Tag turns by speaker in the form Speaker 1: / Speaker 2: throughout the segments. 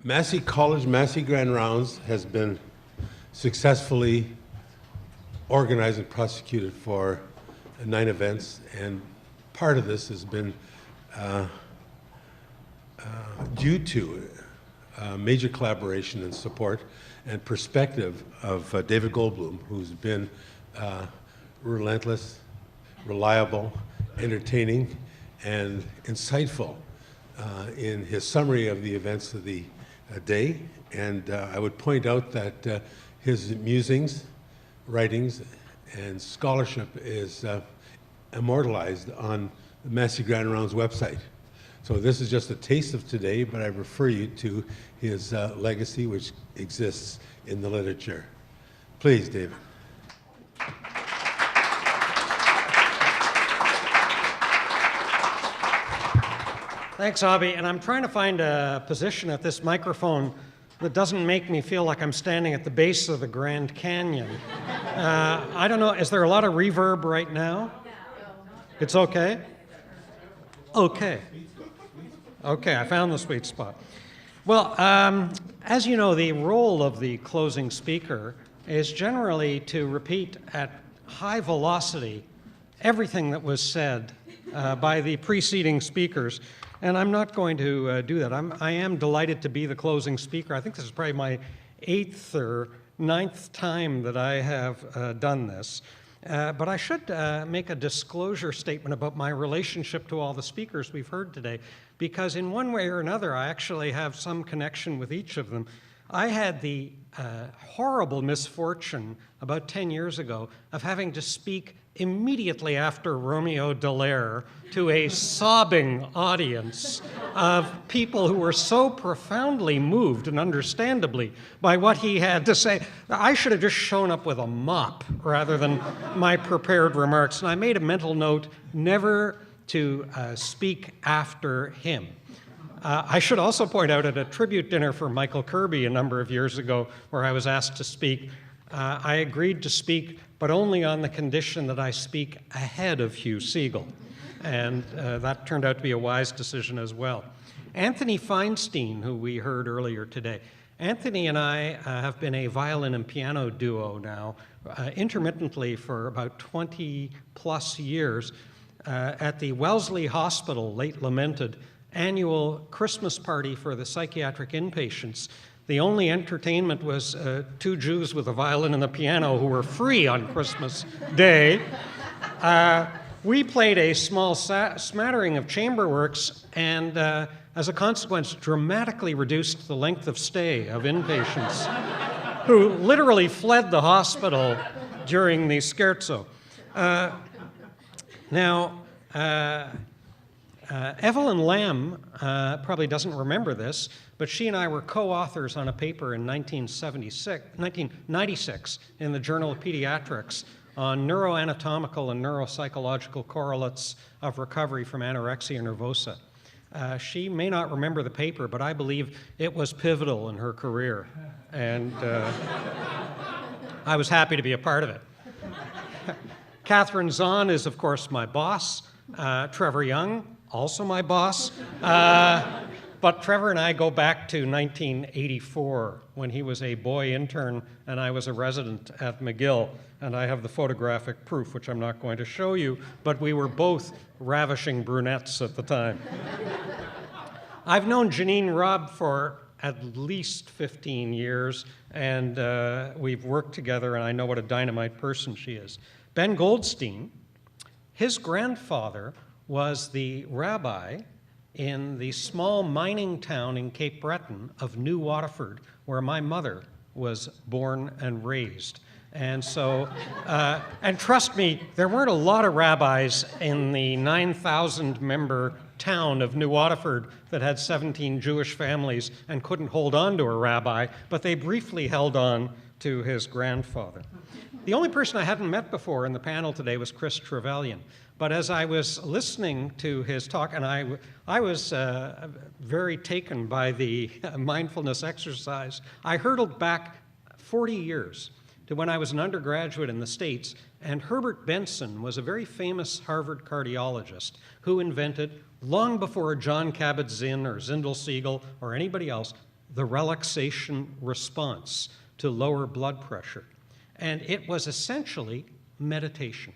Speaker 1: Massey College Massey Grand Rounds has been successfully organized and prosecuted for 9 events, and part of this has been due to major collaboration and support and perspective of David Goldbloom, who's been relentless, reliable, entertaining, and insightful in his summary of the events of the day. And I would point out that his musings, writings, and scholarship is immortalized on the Massey Grand Rounds website. So this is just a taste of today, but I refer you to his legacy, which exists in the literature. Please, David.
Speaker 2: Thanks, Abhi. And I'm trying to find a position at this microphone that doesn't make me feel like I'm standing at the base of the Grand Canyon. I don't know, is there a lot of reverb right now? It's okay? Okay. Okay, I found the sweet spot. Well, as you know, the role of the closing speaker is generally to repeat at high velocity everything that was said by the preceding speakers. And I'm not going to do that. I am delighted to be the closing speaker. I think this is probably my 8th or 9th time that I have done this. But I should make a disclosure statement about my relationship to all the speakers we've heard today, because in one way or another, I actually have some connection with each of them. I had the horrible misfortune about 10 years ago of having to speak immediately after Romeo Dallaire to a sobbing audience of people who were so profoundly moved, and understandably, by what he had to say. I should have just shown up with a mop rather than my prepared remarks, and I made a mental note never to speak after him. I should also point out at a tribute dinner for Michael Kirby a number of years ago, where I was asked to speak, I agreed to speak, but only on the condition that I speak ahead of Hugh Segal. And that turned out to be a wise decision as well. Anthony Feinstein, who we heard earlier today, Anthony and I have been a violin and piano duo now, intermittently for about 20 plus years, at the Wellesley Hospital, late lamented, annual Christmas party for the psychiatric inpatients. The only entertainment was 2 Jews with a violin and a piano who were free on Christmas Day. We played a small smattering of chamber works, and as a consequence, dramatically reduced the length of stay of inpatients who literally fled the hospital during the scherzo. Evelyn Lamb probably doesn't remember this, but she and I were co-authors on a paper in 1996 in the Journal of Pediatrics on neuroanatomical and neuropsychological correlates of recovery from anorexia nervosa. She may not remember the paper, but I believe it was pivotal in her career, and I was happy to be a part of it. Catherine Zahn is, of course, my boss. Trevor Young, also my boss. But Trevor and I go back to 1984, when he was a boy intern and I was a resident at McGill. And I have the photographic proof, which I'm not going to show you, but we were both ravishing brunettes at the time. I've known Janine Robb for at least 15 years, and we've worked together, and I know what a dynamite person she is. Ben Goldstein, his grandfather was the rabbi in the small mining town in Cape Breton of New Waterford, where my mother was born and raised. And so, and trust me, there weren't a lot of rabbis in the 9,000-member town of New Waterford that had 17 Jewish families and couldn't hold on to a rabbi, but they briefly held on to his grandfather. The only person I hadn't met before in the panel today was Chris Trevelyan. But as I was listening to his talk, and I was very taken by the mindfulness exercise, I hurtled back 40 years to when I was an undergraduate in the States, and Herbert Benson was a very famous Harvard cardiologist who invented, long before John Kabat-Zinn or Zindel Segal or anybody else, the relaxation response to lower blood pressure. And it was essentially meditation.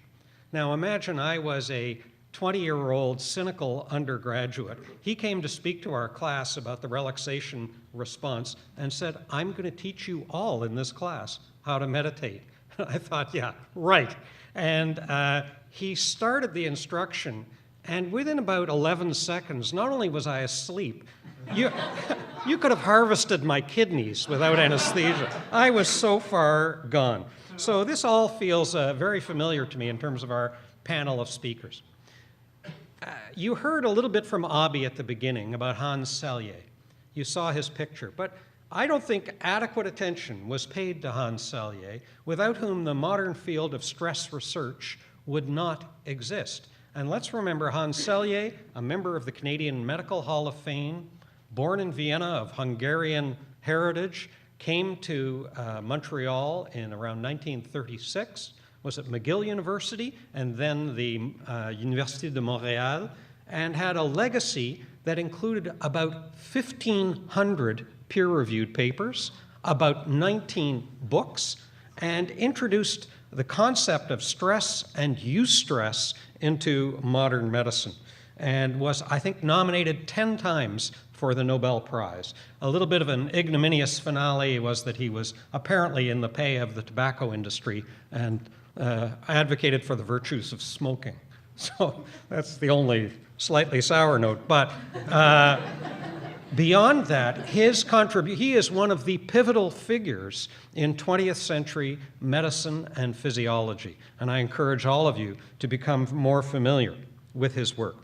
Speaker 2: Now imagine I was a 20-year-old cynical undergraduate. He came to speak to our class about the relaxation response and said, "I'm going to teach you all in this class how to meditate." I thought, yeah, right. And he started the instruction, and within about 11 seconds, not only was I asleep, you could have harvested my kidneys without anesthesia. I was so far gone. So this all feels very familiar to me in terms of our panel of speakers. You heard a little bit from Abhi at the beginning about Hans Selye. You saw his picture, but I don't think adequate attention was paid to Hans Selye, without whom the modern field of stress research would not exist. And let's remember Hans Selye, a member of the Canadian Medical Hall of Fame, born in Vienna of Hungarian heritage, came to Montreal in around 1936, was at McGill University and then the Université de Montréal, and had a legacy that included about 1,500 peer-reviewed papers, about 19 books, and introduced the concept of stress and eustress into modern medicine, and was, I think, nominated 10 times for the Nobel Prize. A little bit of an ignominious finale was that he was apparently in the pay of the tobacco industry and advocated for the virtues of smoking. So that's the only slightly sour note. But beyond that, he is one of the pivotal figures in 20th century medicine and physiology. And I encourage all of you to become more familiar with his work.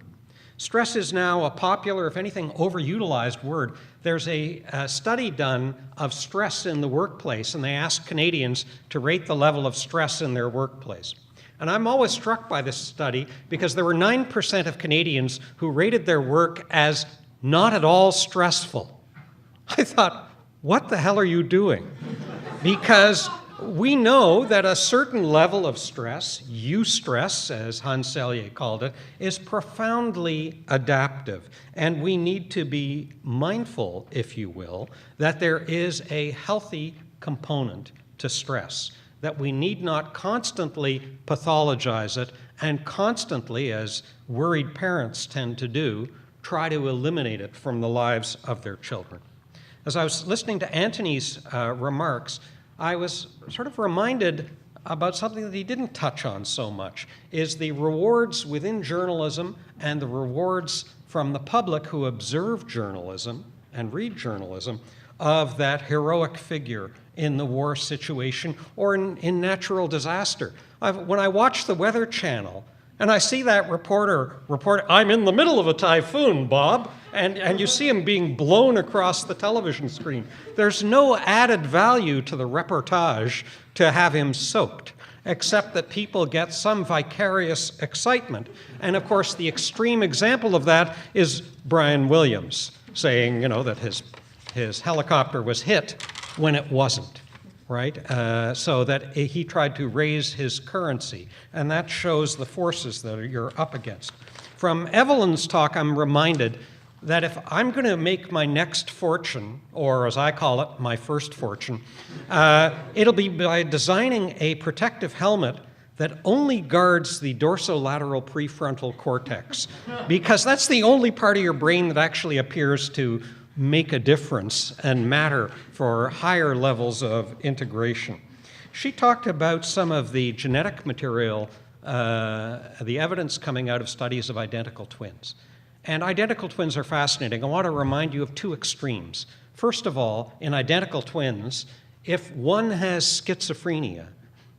Speaker 2: Stress is now a popular, if anything, overutilized word. There's a study done of stress in the workplace, and they asked Canadians to rate the level of stress in their workplace. And I'm always struck by this study because there were 9% of Canadians who rated their work as not at all stressful. I thought, what the hell are you doing? Because we know that a certain level of stress, eustress, as Hans Selye called it, is profoundly adaptive. And we need to be mindful, if you will, that there is a healthy component to stress, that we need not constantly pathologize it and constantly, as worried parents tend to do, try to eliminate it from the lives of their children. As I was listening to Antony's remarks, I was sort of reminded about something that he didn't touch on so much, is the rewards within journalism and the rewards from the public who observe journalism and read journalism of that heroic figure in the war situation or in natural disaster. When I watch the Weather Channel and I see that reporter report, "I'm in the middle of a typhoon, Bob," and you see him being blown across the television screen. There's no added value to the reportage to have him soaked, except that people get some vicarious excitement. And of course, the extreme example of that is Brian Williams saying, that his helicopter was hit when it wasn't, right? So that he tried to raise his currency, and that shows the forces that you're up against. From Evelyn's talk, I'm reminded that if I'm going to make my next fortune, or as I call it, my first fortune, it'll be by designing a protective helmet that only guards the dorsolateral prefrontal cortex, because that's the only part of your brain that actually appears to make a difference and matter for higher levels of integration. She talked about some of the genetic material, the evidence coming out of studies of identical twins. And identical twins are fascinating. I want to remind you of two extremes. First of all, in identical twins, if one has schizophrenia,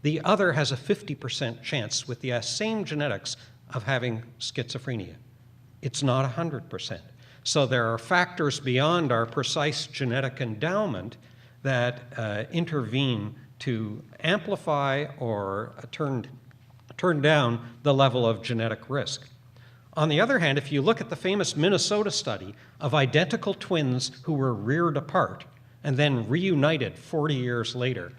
Speaker 2: the other has a 50% chance with the same genetics of having schizophrenia. It's not 100%. So there are factors beyond our precise genetic endowment that intervene to amplify or turn down the level of genetic risk. On the other hand, if you look at the famous Minnesota study of identical twins who were reared apart and then reunited 40 years later,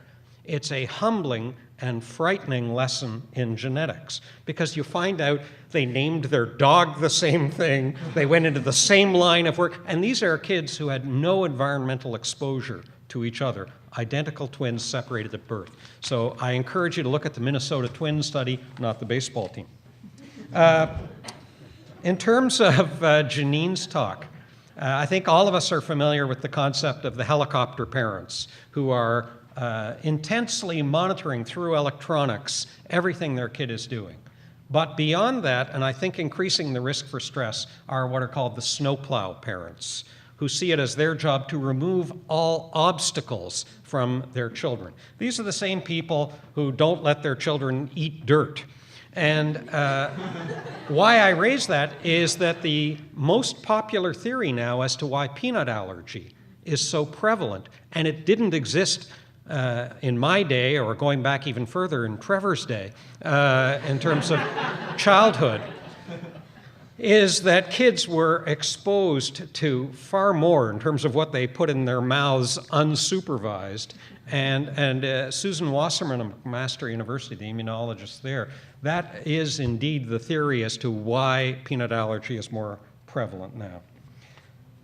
Speaker 2: it's a humbling and frightening lesson in genetics, because you find out they named their dog the same thing, they went into the same line of work, and these are kids who had no environmental exposure to each other, identical twins separated at birth. So I encourage you to look at the Minnesota Twins study, not the baseball team. In terms of Janine's talk, I think all of us are familiar with the concept of the helicopter parents who are intensely monitoring through electronics everything their kid is doing. But beyond that, and I think increasing the risk for stress, are what are called the snowplow parents, who see it as their job to remove all obstacles from their children. These are the same people who don't let their children eat dirt. And why I raise that is that the most popular theory now as to why peanut allergy is so prevalent, and it didn't exist in my day, or going back even further in Trevor's day, in terms of childhood, is that kids were exposed to far more in terms of what they put in their mouths unsupervised. And Susan Wasserman of McMaster University, the immunologist there, that is indeed the theory as to why peanut allergy is more prevalent now.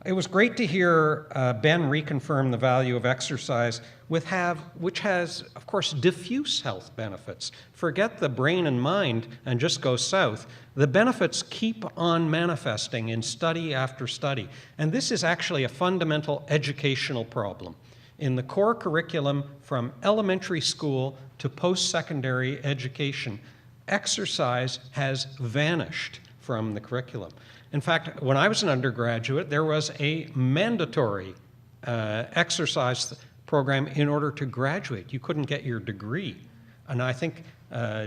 Speaker 2: It was great to hear Ben reconfirm the value of exercise, which has, of course, diffuse health benefits. Forget the brain and mind and just go south. The benefits keep on manifesting in study after study. And this is actually a fundamental educational problem. In the core curriculum from elementary school to post-secondary education, exercise has vanished from the curriculum. In fact, when I was an undergraduate, there was a mandatory exercise program in order to graduate. You couldn't get your degree. And I think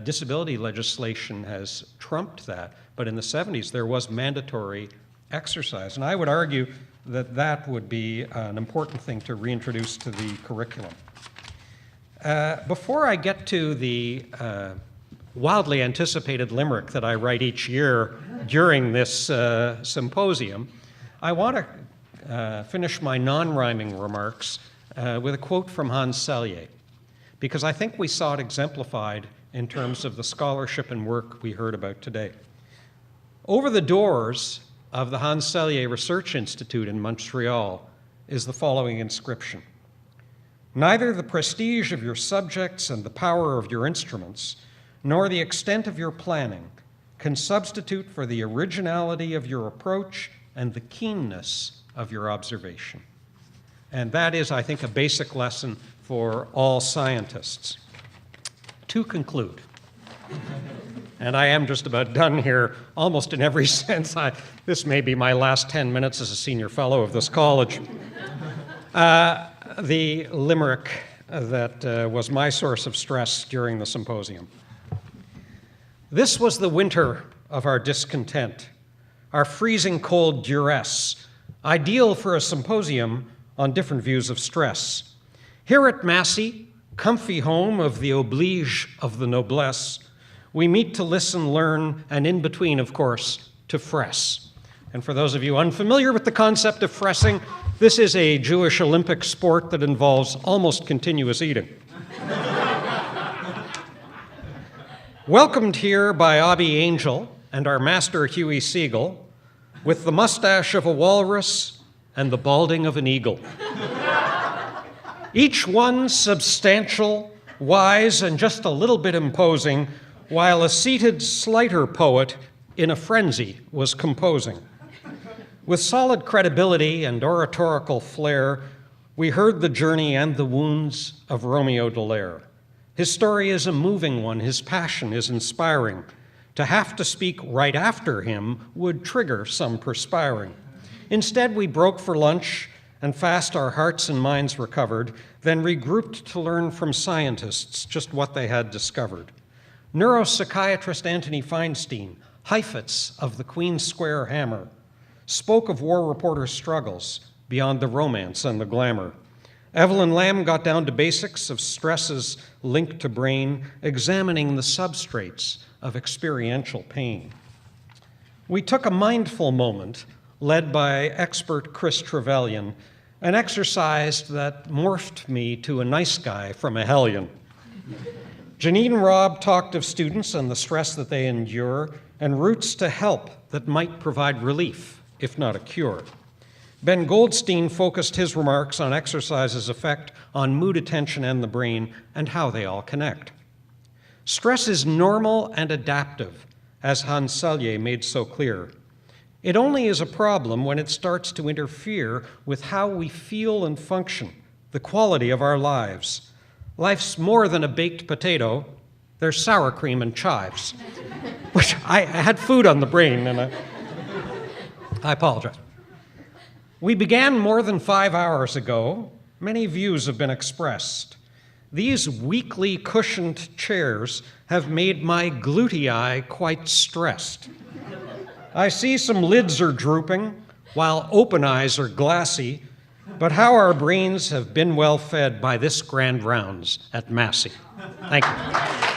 Speaker 2: disability legislation has trumped that. But in the 70s, there was mandatory exercise. And I would argue that that would be an important thing to reintroduce to the curriculum. Before I get to the wildly anticipated limerick that I write each year during this symposium, I want to finish my non-rhyming remarks with a quote from Hans Selye, because I think we saw it exemplified in terms of the scholarship and work we heard about today. Over the doors of the Hans Selye Research Institute in Montreal is the following inscription: "Neither the prestige of your subjects and the power of your instruments, nor the extent of your planning can substitute for the originality of your approach and the keenness of your observation." And that is, I think, a basic lesson for all scientists. To conclude, and I am just about done here, almost in every sense. This may be my last 10 minutes as a senior fellow of this college. The limerick that was my source of stress during the symposium. This was the winter of our discontent, our freezing cold duress, ideal for a symposium on different views of stress. Here at Massey, comfy home of the oblige of the noblesse, we meet to listen, learn, and in between, of course, to fress. And for those of you unfamiliar with the concept of fressing, this is a Jewish Olympic sport that involves almost continuous eating. Welcomed here by Abby Angel and our master Huey Siegel, with the mustache of a walrus and the balding of an eagle. Each one substantial, wise, and just a little bit imposing, while a seated slighter poet in a frenzy was composing. With solid credibility and oratorical flair, we heard the journey and the wounds of Romeo Dallaire. His story is a moving one, his passion is inspiring. To have to speak right after him would trigger some perspiring. Instead, we broke for lunch and fast our hearts and minds recovered, then regrouped to learn from scientists just what they had discovered. Neuropsychiatrist Anthony Feinstein, Heifetz of the Queen's Square Hammer, spoke of war reporters' struggles beyond the romance and the glamour. Evelyn Lamb got down to basics of stresses linked to brain, examining the substrates of experiential pain. We took a mindful moment, led by expert Chris Trevelyan, an exercise that morphed me to a nice guy from a hellion. Janine and Rob talked of students and the stress that they endure and routes to help that might provide relief, if not a cure. Ben Goldstein focused his remarks on exercise's effect on mood, attention, and the brain, and how they all connect. Stress is normal and adaptive, as Hans Selye made so clear. It only is a problem when it starts to interfere with how we feel and function, the quality of our lives. Life's more than a baked potato. There's sour cream and chives. Which I had food on the brain, and I apologize. We began more than 5 hours ago. Many views have been expressed. These weakly cushioned chairs have made my gluteae quite stressed. I see some lids are drooping, while open eyes are glassy, but how our brains have been well fed by this grand rounds at Massey. Thank you.